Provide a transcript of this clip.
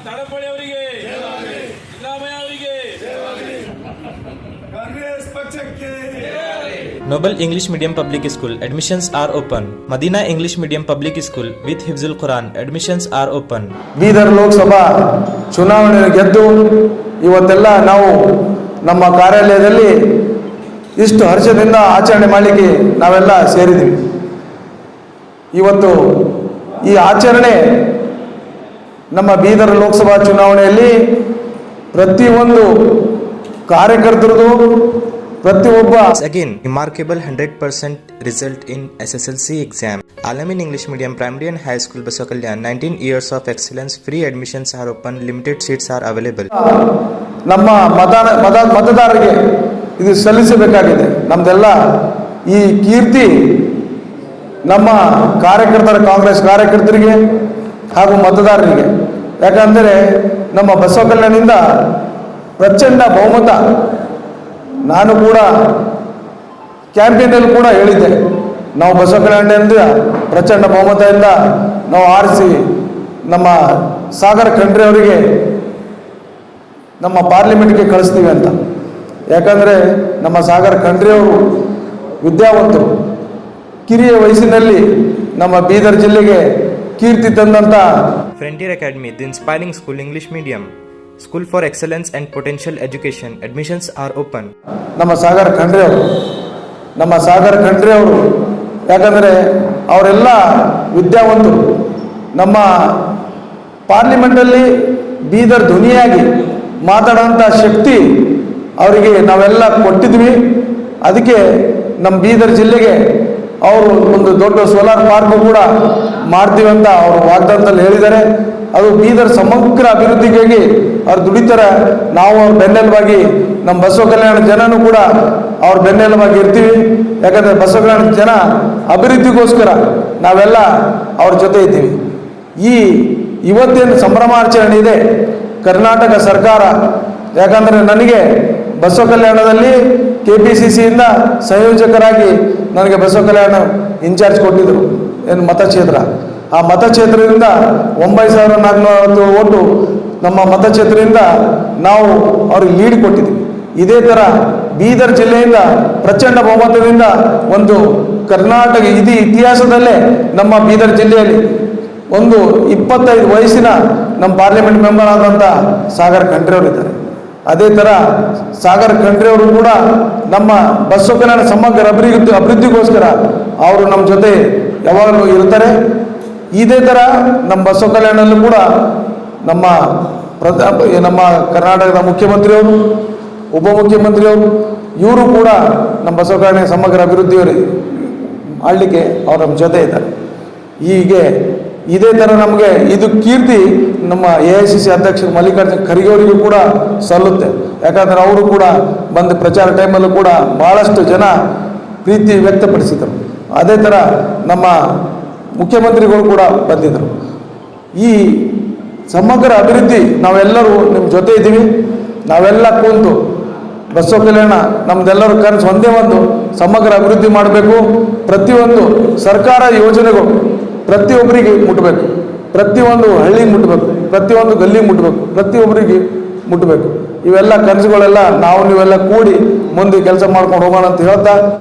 ತಡಪಳ್ಳಿ ಅವರಿಗೆ, ಸಿದ್ದರಾಮಯ್ಯ ಅವರಿಗೆ, ಕಾಂಗ್ರೆಸ್ ಪಕ್ಷಕ್ಕೆ. Noble English Medium Public School admissions are open. Madina English Medium Public School with Hifzul Quran admissions are open. Bidar Lok Sabha ಚುನಾವಣೆ ಗೆದ್ದು ಇವತ್ತೆಲ್ಲ ನಾವು ನಮ್ಮ ಕಾರ್ಯಾಲಯದಲ್ಲಿ ಇಷ್ಟು ಹರ್ಷದಿಂದ ಆಚರಣೆ ಮಾಡಲಿಕ್ಕೆ ನಾವೆಲ್ಲ ಸೇರಿದ್ವಿ. ಇವತ್ತು ಈ ಆಚರಣೆ ನಮ್ಮ ಬೀದರ್ ಲೋಕಸಭಾ ಚುನಾವಣೆಯಲ್ಲಿ ಪ್ರತಿಯೊಂದು ಕಾರ್ಯಕರ್ತರದು ಪ್ರತಿಯೊಬ್ಬ Again, remarkable 100% result in SSLC exam. Alamin English Medium Primary and High School Basakalyan 19 years of excellence. Free admissions are open. Limited seats are available. ನಮ್ಮ ಮತದಾರರಿಗೆ ಇದು ಸಲ್ಲಿಸಬೇಕಾಗಿದೆ. ನಮ್ದೆಲ್ಲ ಈ ಕೀರ್ತಿ ನಮ್ಮ ಕಾಂಗ್ರೆಸ್ ಕಾರ್ಯಕರ್ತರಿಗೆ ಹಾಗೂ ಮತದಾರರಿಗೆ. ಯಾಕಂದರೆ ನಮ್ಮ ಬಸವ ಕಲ್ಯಾಣದಿಂದ ಪ್ರಚಂಡ ಬಹುಮತ, ನಾನು ಕೂಡ ಕ್ಯಾಂಪೇನಲ್ಲಿ ಕೂಡ ಹೇಳಿದ್ದೆ, ನಾವು ಬಸವ ಕಲ್ಯಾಣದಿಂದ ಪ್ರಚಂಡ ಬಹುಮತದಿಂದ ನಾವು ಆರಿಸಿ ನಮ್ಮ ಸಾಗರ್ ಖಂಡ್ರೆ ಅವರಿಗೆ ನಮ್ಮ ಪಾರ್ಲಿಮೆಂಟ್ಗೆ ಕಳಿಸ್ತೀವಿ ಅಂತ. ಯಾಕಂದರೆ ನಮ್ಮ ಸಾಗರ್ ಖಂಡ್ರೆ ಅವರು ವಿದ್ಯಾವಂತರು, ಕಿರಿಯ ವಯಸ್ಸಿನಲ್ಲಿ ನಮ್ಮ ಬೀದರ್ ಜಿಲ್ಲೆಗೆ ಕೀರ್ತಿ ತಂದಂಥ Frontier Academy, the inspiring school English medium. School for excellence and potential education. Admissions are open. ನಮ್ಮ ಸಾಗರ್ ಖಂಡ್ರೆ ಅವರು ಯಾಕಂದರೆ ಅವರೆಲ್ಲ ವಿದ್ಯಾವಂತರು. ನಮ್ಮ ಪಾರ್ಲಿಮೆಂಟಲ್ಲಿ ಬೀದರ್ ಧ್ವನಿಯಾಗಿ ಮಾತಾಡೋಂಥ ಶಕ್ತಿ ಅವರಿಗೆ ನಾವೆಲ್ಲ ಕೊಟ್ಟಿದ್ವಿ. ಅದಕ್ಕೆ ನಮ್ಮ ಬೀದರ್ ಜಿಲ್ಲೆಗೆ ಅವರು ಒಂದು ದೊಡ್ಡ ಸೋಲಾರ್ ಪಾರ್ಕ್ ಕೂಡ ಮಾಡ್ತೀವಿ ಅಂತ ಅವರು ವಾಗ್ದಾನದಲ್ಲಿ ಹೇಳಿದ್ದಾರೆ. ಅದು ಬೀದರ್ ಸಮಗ್ರ ಅಭಿವೃದ್ಧಿಗಾಗಿ ಅವ್ರು ದುಡಿತಾರೆ. ನಾವು ಅವ್ರ ಬೆನ್ನೆಲುಬಾಗಿ ನಮ್ಮ ಬಸವ ಕಲ್ಯಾಣ ಜನನೂ ಕೂಡ ಅವ್ರ ಬೆನ್ನೆಲುಬಾಗಿ ಇರ್ತೀವಿ. ಯಾಕಂದರೆ ಬಸವ ಕಲ್ಯಾಣ ಜನ ಅಭಿವೃದ್ಧಿಗೋಸ್ಕರ ನಾವೆಲ್ಲ ಅವ್ರ ಜೊತೆ ಇದ್ದೀವಿ. ಇವತ್ತೇನು ಸಂಭ್ರಮಾಚರಣೆ ಇದೆ ಕರ್ನಾಟಕ ಸರ್ಕಾರ, ಯಾಕಂದರೆ ನನಗೆ ಬಸವ ಕಲ್ಯಾಣದಲ್ಲಿ KPCCಯಿಂದ ಸಂಯೋಜಕರಾಗಿ ನನಗೆ ಬಸವ ಕಲ್ಯಾಣ ಇನ್ಚಾರ್ಜ್ ಕೊಟ್ಟಿದ್ದರು, ಏನು ಮತಕ್ಷೇತ್ರ. ಆ ಮತಕ್ಷೇತ್ರದಿಂದ 9440 ಓಟು ನಮ್ಮ ಮತಕ್ಷೇತ್ರದಿಂದ ನಾವು ಅವ್ರಿಗೆ ಲೀಡ್ ಕೊಟ್ಟಿದ್ವಿ. ಇದೇ ಥರ ಬೀದರ್ ಜಿಲ್ಲೆಯಿಂದ ಪ್ರಚಂಡ ಬಹುಮತದಿಂದ ಒಂದು ಕರ್ನಾಟಕ ಇತಿಹಾಸದಲ್ಲೇ ನಮ್ಮ ಬೀದರ್ ಜಿಲ್ಲೆಯಲ್ಲಿ ಒಂದು 25 ವಯಸ್ಸಿನ ನಮ್ಮ ಪಾರ್ಲಿಮೆಂಟ್ ಮೆಂಬರ್ ಆದಂಥ ಸಾಗರ್ ಖಂಡ್ರೆ ಅವರು ಇದ್ದಾರೆ. ಅದೇ ಥರ ಸಾಗರ್ ಖಂಡ್ರೆ ಅವರು ಕೂಡ ನಮ್ಮ ಬಸವ ಕಲ್ಯಾಣ ಸಮಗ್ರ ಅಭಿವೃದ್ಧಿಗೋಸ್ಕರ ಅವರು ನಮ್ಮ ಜೊತೆ ಯಾವಾಗಲೂ ಇರ್ತಾರೆ. ಇದೇ ಥರ ನಮ್ಮ ಬಸವ ಕಲ್ಯಾಣಲ್ಲೂ ಕೂಡ ನಮ್ಮ ಕರ್ನಾಟಕದ ಮುಖ್ಯಮಂತ್ರಿಯವರು, ಉಪಮುಖ್ಯಮಂತ್ರಿಯವರು, ಇವರು ಕೂಡ ನಮ್ಮ ಬಸವ ಕಲ್ಯಾಣ ಸಮಗ್ರ ಅಭಿವೃದ್ಧಿಯವರು ಮಾಡಲಿಕ್ಕೆ ಅವರು ನಮ್ಮ ಜೊತೆ ಇದ್ದಾರೆ. ಹೀಗೆ ಇದೇ ಥರ ನಮಗೆ ಇದು ಕೀರ್ತಿ ನಮ್ಮ AICC ಅಧ್ಯಕ್ಷ ಮಲ್ಲಿಕಾರ್ಜುನ ಖರ್ಗೆ ಅವರಿಗೂ ಕೂಡ ಸಲ್ಲುತ್ತೆ. ಯಾಕಂದರೆ ಅವರು ಕೂಡ ಬಂದು ಪ್ರಚಾರ ಟೈಮಲ್ಲೂ ಕೂಡ ಭಾಳಷ್ಟು ಜನ ಪ್ರೀತಿ ವ್ಯಕ್ತಪಡಿಸಿದರು. ಅದೇ ಥರ ನಮ್ಮ ಮುಖ್ಯಮಂತ್ರಿಗಳು ಕೂಡ ಬಂದಿದ್ದರು. ಈ ಸಮಗ್ರ ಅಭಿವೃದ್ಧಿ ನಾವೆಲ್ಲರೂ ನಿಮ್ಮ ಜೊತೆ ಇದ್ದೀವಿ. ನಾವೆಲ್ಲ ಕೂತು ಬಸವ ಕಲ್ಯಾಣ ನಮ್ದೆಲ್ಲರೂ ಕನಸು ಒಂದೇ ಒಂದು ಸಮಗ್ರ ಅಭಿವೃದ್ಧಿ ಮಾಡಬೇಕು. ಪ್ರತಿಯೊಂದು ಸರ್ಕಾರ ಯೋಜನೆಗಳು ಪ್ರತಿಯೊಬ್ಬರಿಗೆ ಮುಟ್ಟಬೇಕು, ಪ್ರತಿಯೊಂದು ಹಳ್ಳಿಗೆ ಮುಟ್ಟಬೇಕು, ಪ್ರತಿಯೊಂದು ಗಲ್ಲಿಗೆ ಮುಟ್ಟಬೇಕು, ಪ್ರತಿಯೊಬ್ಬರಿಗೆ ಮುಟ್ಟಬೇಕು. ಇವೆಲ್ಲ ಕನಸುಗಳೆಲ್ಲ ನೀವೆಲ್ಲ ಕೂಡಿ ಮುಂದೆ ಕೆಲಸ ಮಾಡ್ಕೊಂಡು ಹೋಗೋಣ ಅಂತ ಹೇಳ್ತಾ